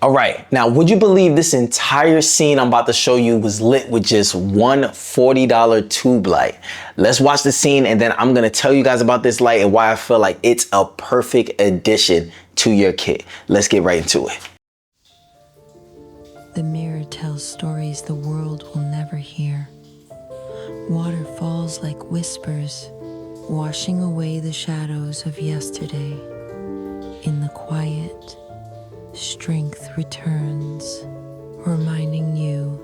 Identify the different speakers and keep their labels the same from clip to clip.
Speaker 1: All right, now would you believe this entire scene I'm about to show you was lit with just one $40 tube light? Let's watch the scene and then I'm gonna tell you guys about this light and why I feel like it's a perfect addition to your kit. Let's get right into it.
Speaker 2: The mirror tells stories the world will never hear. Water falls like whispers, washing away the shadows of yesterday. In the quiet, strength returns, reminding you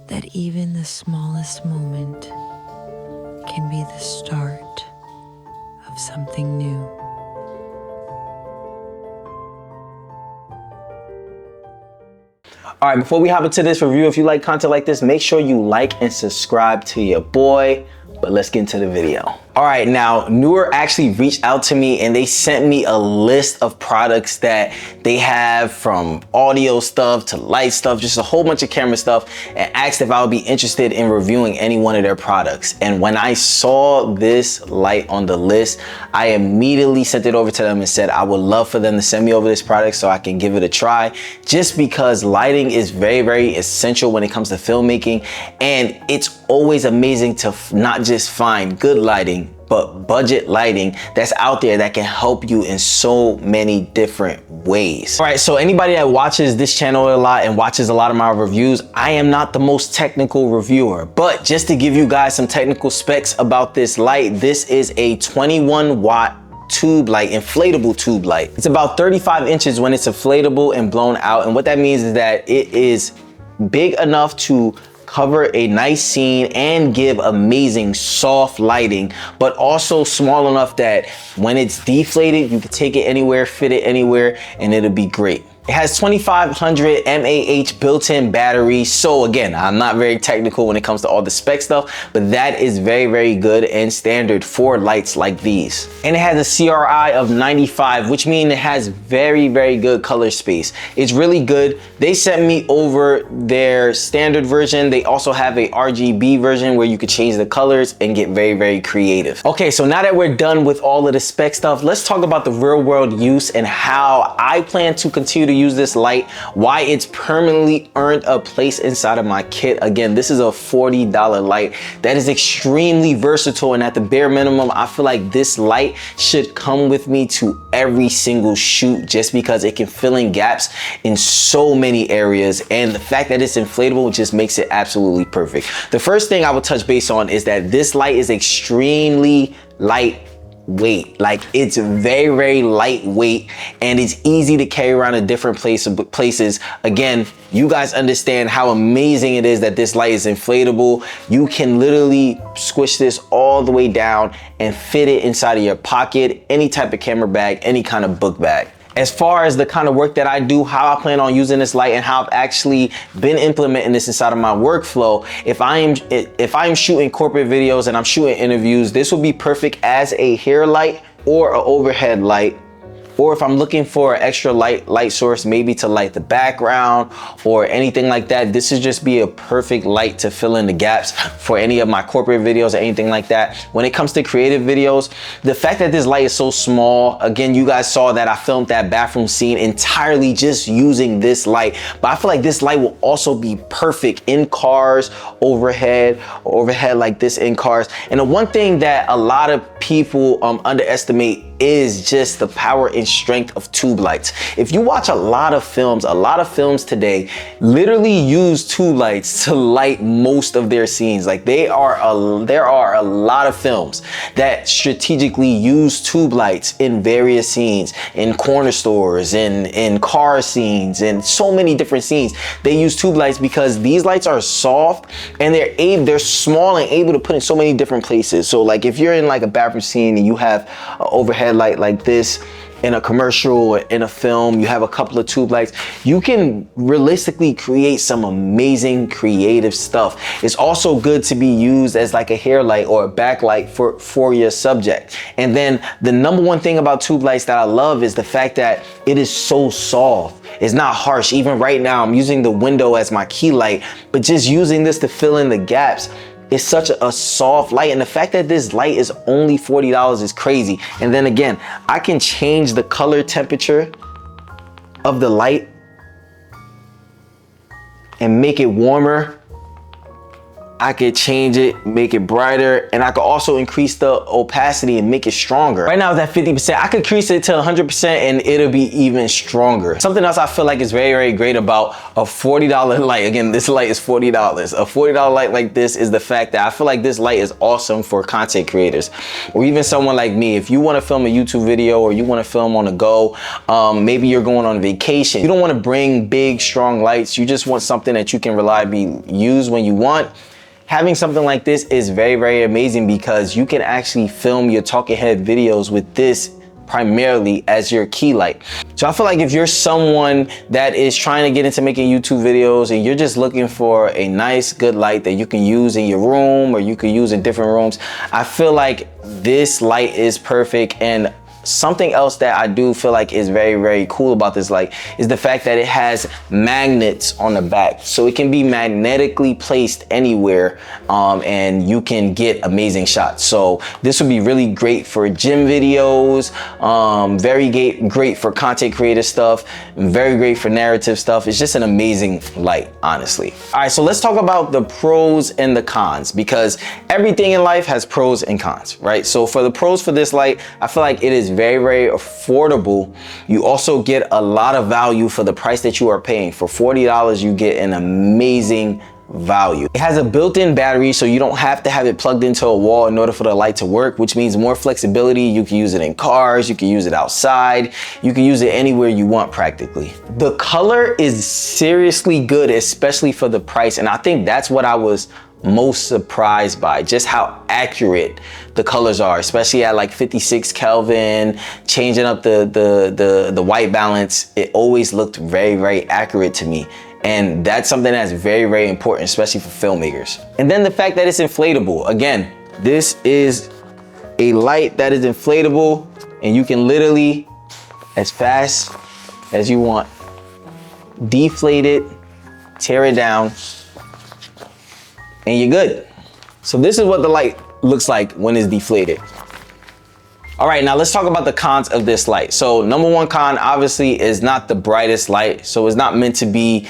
Speaker 2: that even the smallest moment can be the start of something new.
Speaker 1: All right, before we hop into this review, if you like content like this, make sure you like and subscribe to your boy. But let's get into the video. All right, now Neewer actually reached out to me and they sent me a list of products that they have, from audio stuff to light stuff, just a whole bunch of camera stuff, and asked if I would be interested in reviewing any one of their products. And when I saw this light on the list, I immediately sent it over to them and said I would love for them to send me over this product so I can give it a try, just because lighting is very, very essential when it comes to filmmaking. And it's always amazing to not just find good lighting, but budget lighting that's out there that can help you in so many different ways. All right, so anybody that watches this channel a lot and watches a lot of my reviews, I am not the most technical reviewer, but just to give you guys some technical specs about this light, this is a 21 watt tube light, inflatable tube light. It's about 35 inches when it's inflatable and blown out. And what that means is that it is big enough to cover a nice scene and give amazing soft lighting, but also small enough that when it's deflated, you can take it anywhere, fit it anywhere, and it'll be great. It has 2500 mAh built-in battery. So again, I'm not very technical when it comes to all the spec stuff, but that is very, very good and standard for lights like these. And it has a CRI of 95, which means it has very, very good color space. It's really good. They sent me over their standard version. They also have a RGB version where you could change the colors and get very, very creative. Okay, so now that we're done with all of the spec stuff, let's talk about the real world use and how I plan to continue to use this light, why it's permanently earned a place inside of my kit. Again, this is a $40 light that is extremely versatile, and at the bare minimum, I feel like this light should come with me to every single shoot, just because it can fill in gaps in so many areas, and the fact that it's inflatable just makes it absolutely perfect. The first thing I will touch base on is that this light is extremely lightweight. Like, it's very, very lightweight, and it's easy to carry around in different places. Again, you guys understand how amazing it is that this light is inflatable. You can literally squish this all the way down and fit it inside of your pocket, any type of camera bag, any kind of book bag. As far as the kind of work that I do, how I plan on using this light, and how I've actually been implementing this inside of my workflow, if I am shooting corporate videos and I'm shooting interviews, this will be perfect as a hair light or an overhead light. Or if I'm looking for an extra light source, maybe to light the background or anything like that, this would just be a perfect light to fill in the gaps for any of my corporate videos or anything like that. When it comes to creative videos, the fact that this light is so small, again, you guys saw that I filmed that bathroom scene entirely just using this light, but I feel like this light will also be perfect in cars, overhead like this in cars. And the one thing that a lot of people underestimate is just the power and strength of tube lights. If you watch a lot of films today literally use tube lights to light most of their scenes. Like, there are a lot of films that strategically use tube lights in various scenes, in corner stores, in car scenes, and so many different scenes. They use tube lights because these lights are soft and they're small and able to put in so many different places. So like, if you're in like a bathroom scene and you have an overhead light like this, in a commercial or in a film, you have a couple of tube lights, you can realistically create some amazing creative stuff. It's also good to be used as like a hair light or a backlight for your subject. And then the number one thing about tube lights that I love is the fact that it is so soft. It's not harsh. Even right now, I'm using the window as my key light, but just using this to fill in the gaps, it's such a soft light, and the fact that this light is only $40 is crazy. And then again, I can change the color temperature of the light and make it warmer, I could change it, make it brighter, and I could also increase the opacity and make it stronger. Right now it's at 50%. I could increase it to 100% and it'll be even stronger. Something else I feel like is very, very great about a $40 light. Again, this light is $40. A $40 light like this is the fact that I feel like this light is awesome for content creators, or even someone like me. If you want to film a YouTube video or you want to film on the go, maybe you're going on vacation. You don't want to bring big, strong lights. You just want something that you can reliably use when you want. Having something like this is very, very amazing because you can actually film your talking head videos with this primarily as your key light. So I feel like if you're someone that is trying to get into making YouTube videos and you're just looking for a nice, good light that you can use in your room or you can use in different rooms, I feel like this light is perfect. And something else that I do feel like is very, very cool about this light is the fact that it has magnets on the back. So it can be magnetically placed anywhere and you can get amazing shots. So this would be really great for gym videos, very great for content creator stuff, very great for narrative stuff. It's just an amazing light, honestly. All right, so let's talk about the pros and the cons, because everything in life has pros and cons, right? So for the pros for this light, I feel like it is very, very affordable. You also get a lot of value for the price that you are paying. For $40, you get an amazing value. It has a built-in battery, so you don't have to have it plugged into a wall in order for the light to work, which means more flexibility. You can use it in cars, you can use it outside, you can use it anywhere you want practically. The color is seriously good, especially for the price, and I think that's what I was most surprised by, just how accurate the colors are, especially at like 56 Kelvin, changing up the white balance. It always looked very, very accurate to me. And that's something that's very, very important, especially for filmmakers. And then the fact that it's inflatable. Again, this is a light that is inflatable and you can literally, as fast as you want, deflate it, tear it down, and you're good. So this is what the light looks like when it's deflated. All right, now let's talk about the cons of this light. So number one con, obviously, is not the brightest light. So it's not meant to be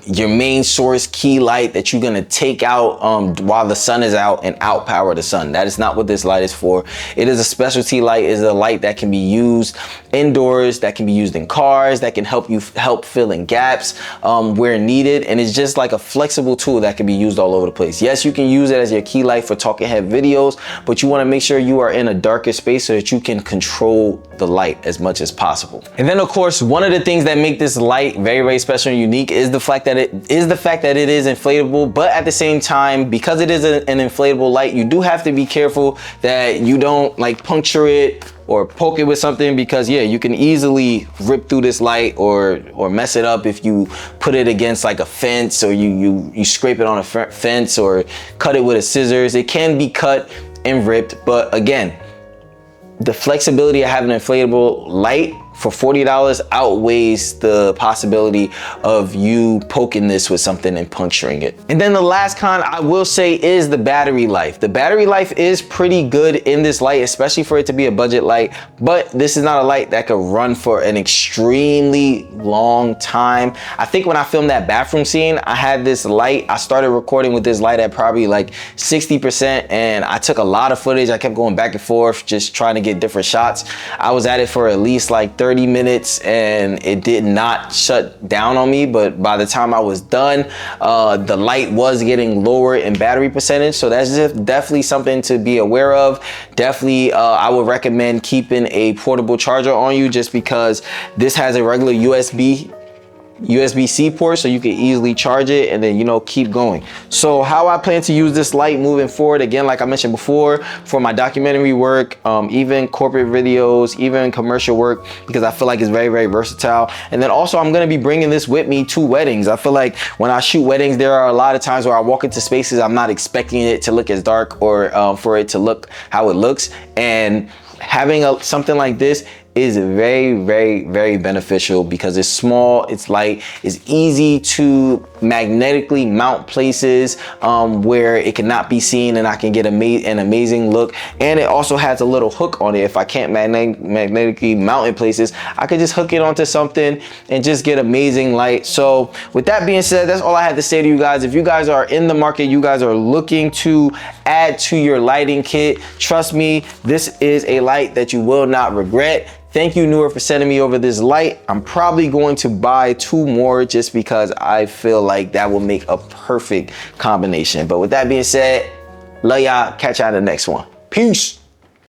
Speaker 1: your main source key light that you're gonna take out while the sun is out and outpower the sun. That is not what this light is for. It is a specialty light. It is a light that can be used indoors, that can be used in cars, that can help fill in gaps where needed. And it's just like a flexible tool that can be used all over the place. Yes, you can use it as your key light for talking head videos, but you wanna make sure you are in a darker space so that you can control the light as much as possible. And then of course, one of the things that make this light very, very special and unique is the fact that it is inflatable, but at the same time, because it is an inflatable light, you do have to be careful that you don't like puncture it or poke it with something, because yeah, you can easily rip through this light or mess it up if you put it against like a fence, or you scrape it on a fence or cut it with a scissors. It can be cut and ripped, but again, the flexibility of having an inflatable light for $40 outweighs the possibility of you poking this with something and puncturing it. And then the last con I will say is the battery life. The battery life is pretty good in this light, especially for it to be a budget light, but this is not a light that could run for an extremely long time. I think when I filmed that bathroom scene, I had this light, I started recording with this light at probably like 60%, and I took a lot of footage. I kept going back and forth, just trying to get different shots. I was at it for at least like 30 minutes and it did not shut down on me, but by the time I was done, the light was getting lower in battery percentage. So that's just definitely something to be aware of. Definitely, I would recommend keeping a portable charger on you, just because this has a regular USB-C port, so you can easily charge it and then, you know, keep going. So how I plan to use this light moving forward, again, like I mentioned before, for my documentary work, even corporate videos, even commercial work, because I feel like it's very, very versatile. And then also I'm gonna be bringing this with me to weddings. I feel like when I shoot weddings, there are a lot of times where I walk into spaces I'm not expecting it to look as dark or for it to look how it looks. And having something like this is very beneficial because it's small, it's light, it's easy to magnetically mount places where it cannot be seen, and I can get an amazing look. And it also has a little hook on it. If I can't magnetically mount in places, I could just hook it onto something and just get amazing light. So with that being said, that's all I had to say to you guys. If you guys are in the market, you guys are looking to add to your lighting kit, trust me, this is a light that you will not regret. Thank you, Neewer, for sending me over this light. I'm probably going to buy 2 more just because I feel like that will make a perfect combination. But with that being said, love y'all. Catch y'all in the next one. Peace.